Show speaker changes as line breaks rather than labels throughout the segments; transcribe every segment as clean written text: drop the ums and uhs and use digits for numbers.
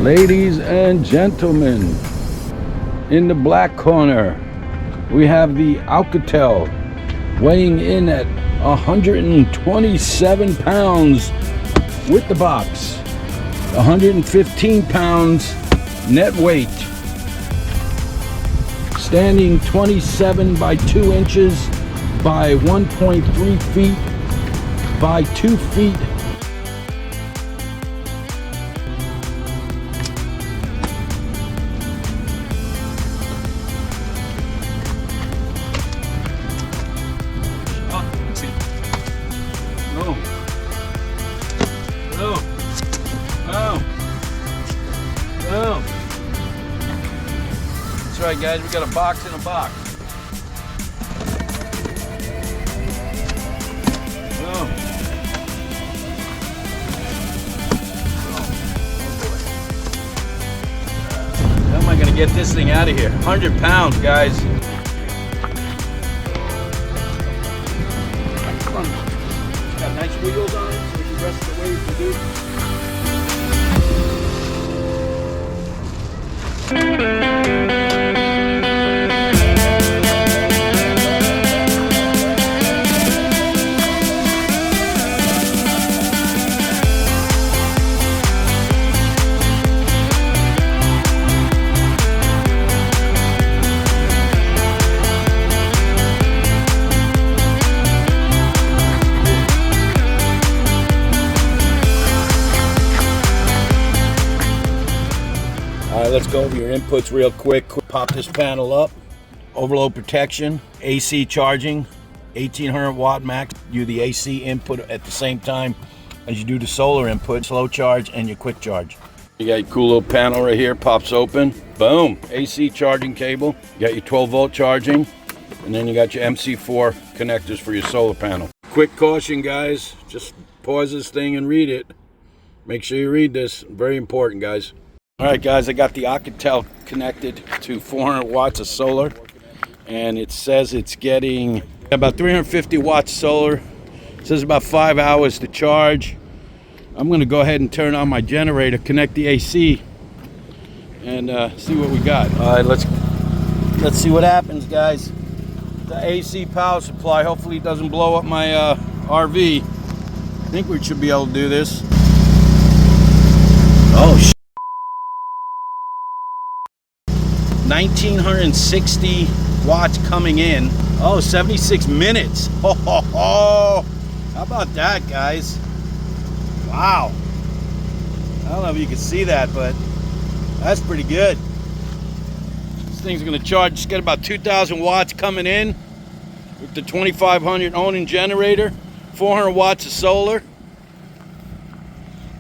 Ladies and gentlemen, in the black corner, we have the Oukitel weighing in at 127 pounds with the box, 115 pounds net weight, standing 27 by 2 inches by 1.3 feet by 2 feet. That's right, guys, we got a box in a box. How am I going to get this thing out of here? 100 pounds, guys. It's got nice wheels on it, so we can rest the waves to do. Let's go over your inputs real quick. Pop this panel up. Overload protection, AC charging, 1800 watt max. Do the AC input at the same time as you do the solar input. Slow charge and your quick charge. You got your cool little panel right here, pops open. Boom, AC charging cable. You got your 12 volt charging, and then you got your MC4 connectors for your solar panel. Quick caution, guys, just pause this thing and read it. Make sure you read this, very important, guys. All right, guys, I got the Oukitel connected to 400 watts of solar, and it says it's getting about 350 watts solar. It says about 5 hours to charge. I'm going to go ahead and turn on my generator, connect the AC, and see what we got. All right, let's see what happens, guys. The AC power supply, hopefully it doesn't blow up my RV. I think we should be able to do this. Oh, 1960 watts coming in. Oh, 76 minutes. How about that, guys? Wow. I don't know if you can see that, but that's pretty good. This thing's gonna charge. It's got about 2,000 watts coming in with the 2500 Onan generator, 400 watts of solar.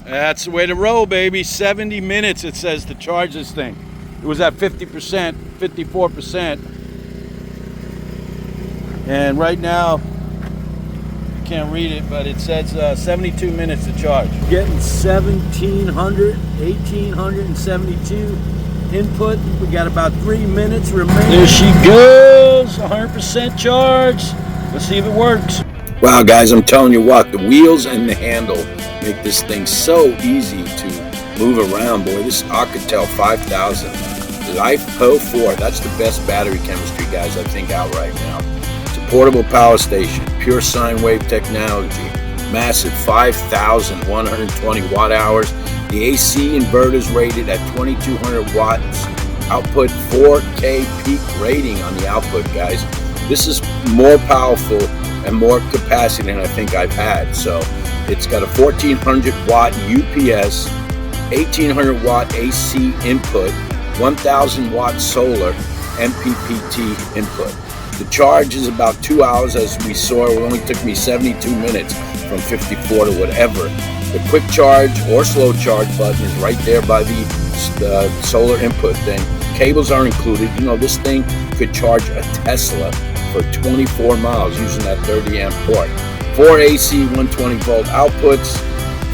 That's the way to roll, baby. 70 minutes it says to charge this thing. It was at 50%, 54%. And right now, I can't read it, but it says 72 minutes to charge. Getting 1,700, 1,872 input. We got about 3 minutes remaining. There she goes, 100% charge. Let's see if it works. Wow, guys, I'm telling you what, the wheels and the handle make this thing so easy to move around, boy. This Oukitel 5000, LiFePO 4, that's the best battery chemistry, guys, I think out right now. It's a portable power station, pure sine wave technology, massive 5,120 watt hours. The AC inverter's rated at 2,200 watts. Output 4K peak rating on the output, guys. This is more powerful and more capacity than I think I've had. So it's got a 1,400 watt UPS, 1,800 watt AC input, 1,000 watt solar MPPT input. The charge is about 2 hours, as we saw. It only took me 72 minutes from 54 to whatever. The quick charge or slow charge button is right there by the solar input thing. Cables are included. You know, this thing could charge a Tesla for 24 miles using that 30 amp port. 4 AC 120 volt outputs,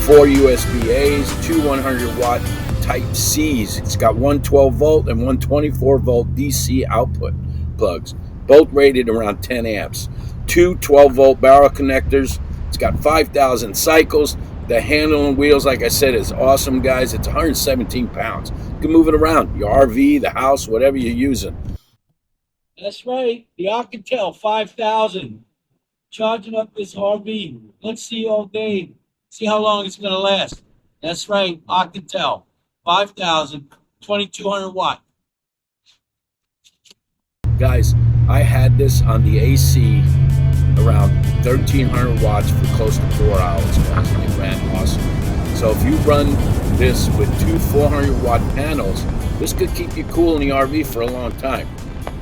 4 USB A's, 2 100 watt Type C's. It's got one 12 volt and one 24 volt DC output plugs, both rated around 10 amps. 2 12 volt barrel connectors. It's got 5,000 cycles, The handle and wheels, like I said, is awesome, guys. It's 117 pounds. You can move it around, your RV, the house, whatever you're using. That's right, the Oukitel 5000. Charging up this RV. Let's see all day. See how long it's going to last. That's right, Oukitel 5000, 2200 watt. Guys, I had this on the AC around 1300 watts for close to 4 hours, guys. It ran awesome. So if you run this with two 400 watt panels, this could keep you cool in the RV for a long time.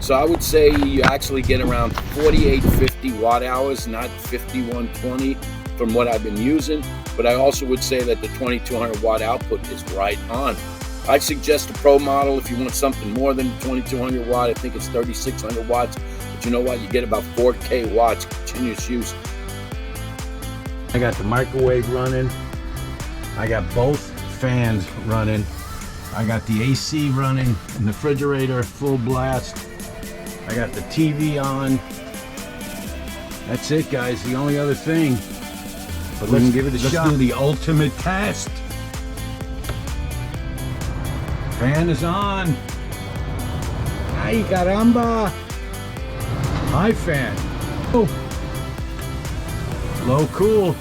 So I would say you actually get around 4850 watt hours, not 5120 from what I've been using. But I also would say that the 2200 watt output is right on. I'd suggest a Pro model if you want something more than 2200 watt. I think it's 3600 watts. But you know what? You get about 4K watts continuous use. I got the microwave running. I got both fans running. I got the AC running and the refrigerator full blast. I got the TV on. That's it, guys. The only other thing. But let's give it a shot. Let's do the ultimate test. Fan is on. Ay, caramba. High fan. Oh. Low cool.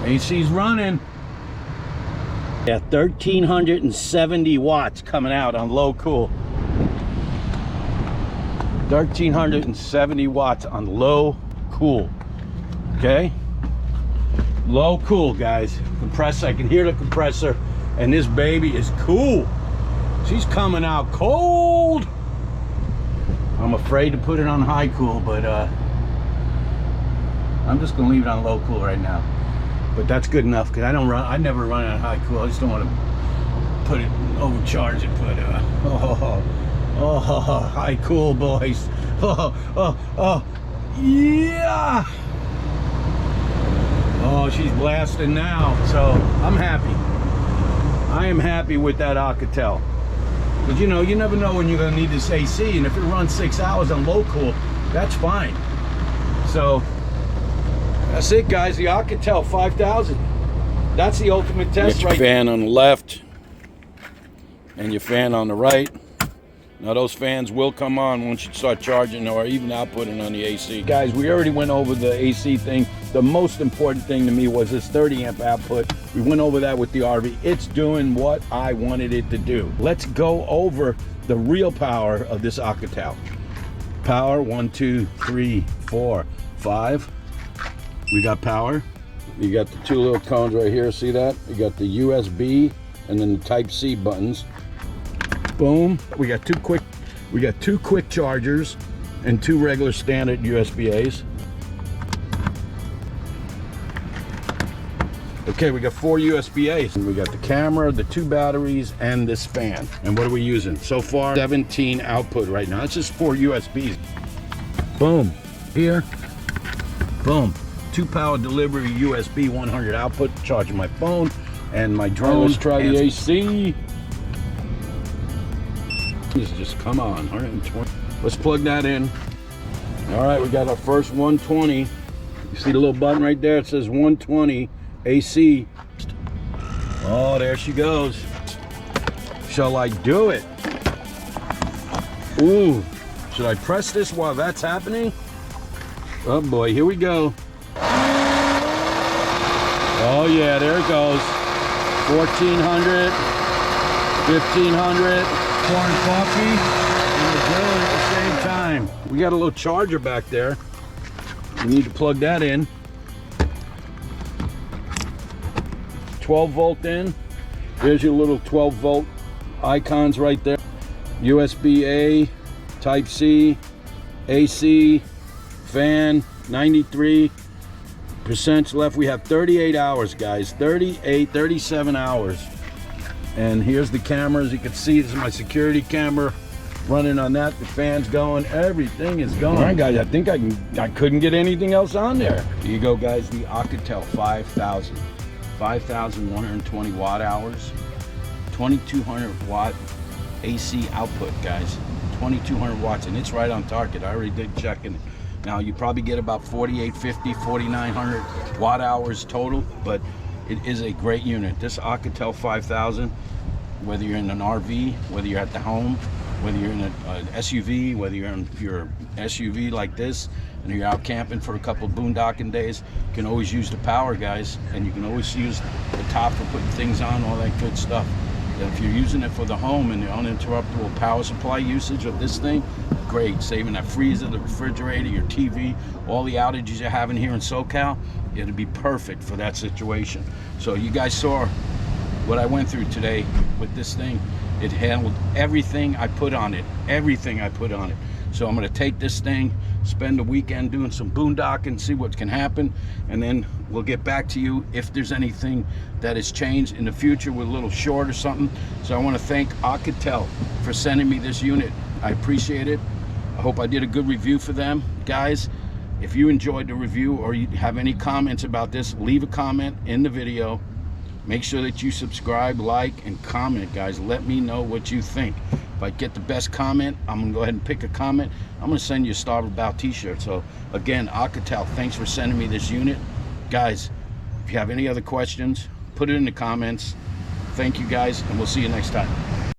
AC's running. Yeah, 1370 watts coming out on low cool. 1370 watts on low cool. Okay? Low cool, guys. Compressor, I can hear the compressor. And this baby is cool. She's coming out cold. I'm afraid to put it on high cool, but I'm just gonna leave it on low cool right now. But that's good enough because I never run it on high cool. I just don't want to put it, overcharge it. But high cool, boys. Yeah. Oh, she's blasting now. So I'm happy. I am happy with that Oukitel. But you know, you never know when you're gonna need this AC, and if it runs 6 hours on low cool, that's fine. So that's it, guys. The Oukitel 5000. That's the ultimate test. Your fan on the left and your fan on the right. Now those fans will come on once you start charging or even outputting on the AC. Guys, we already went over the AC thing. The most important thing to me was this 30 amp output. We went over that with the RV. It's doing what I wanted it to do. Let's go over the real power of this Oukitel. Power, 1, 2, 3, 4, 5. We got power. You got the two little cones right here, see that? You got the USB and then the Type-C buttons. Boom. We got two quick chargers and two regular standard USB-A's. Okay, we got 4 USB-A's. We got the camera, the 2 batteries, and this fan. And what are we using? So far, 17 output right now. It's just 4 USBs. Boom. Here. Boom. 2 power delivery USB 100 output, charging my phone and my drone. Let's try the AC. Just come on, 120. Let's plug that in. All right, we got our first 120. You see the little button right there? It says 120 AC. Oh, there she goes. Shall I do it? Ooh, should I press this while that's happening? Oh boy, here we go. Oh yeah, there it goes. 1400, 1500. Pouring coffee and the grill at the same time. We got a little charger back there. We need to plug that in. 12 volt in. There's your little 12 volt icons right there. USB-A, Type-C, AC, fan, 93% left. We have 38 hours, guys. 37 hours. And here's the camera. As you can see, this is my security camera running on that. The fan's going. Everything is going. All right, guys. I think I couldn't get anything else on there. Here you go, guys. The Oukitel 5000. 5,120 watt hours. 2,200 watt AC output, guys. 2,200 watts, and it's right on target. I already did check, and
Now you probably get about 4850, 4900 watt hours total, but it is a great unit. This Oukitel 5000, whether you're in an RV, whether you're at the home, whether you're in an SUV, whether you're in your SUV like this, and you're out camping for a couple of boondocking days, you can always use the power, guys, and you can always use the top for putting things on, all that good stuff. And if you're using it for the home and the uninterruptible power supply usage of this thing, great. Saving that freezer, the refrigerator, your TV, all the outages you're having here in SoCal, it'd be perfect for that situation. So you guys saw what I went through today with this thing. It handled everything I put on it, everything I put on it. So I'm gonna take this thing, spend the weekend doing some boondocking, see what can happen, and then we'll get back to you if there's anything that has changed in the future with a little short or something. So I wanna thank Oukitel for sending me this unit. I appreciate it. I hope I did a good review for them. Guys, if you enjoyed the review or you have any comments about this, leave a comment in the video. Make sure that you subscribe, like, and comment, guys. Let me know what you think. If I get the best comment, I'm gonna go ahead and pick a comment. I'm gonna send you a Starboard Bow t-shirt. So again, Oukitel, thanks for sending me this unit. Guys, if you have any other questions, put it in the comments. Thank you guys, and we'll see you next time.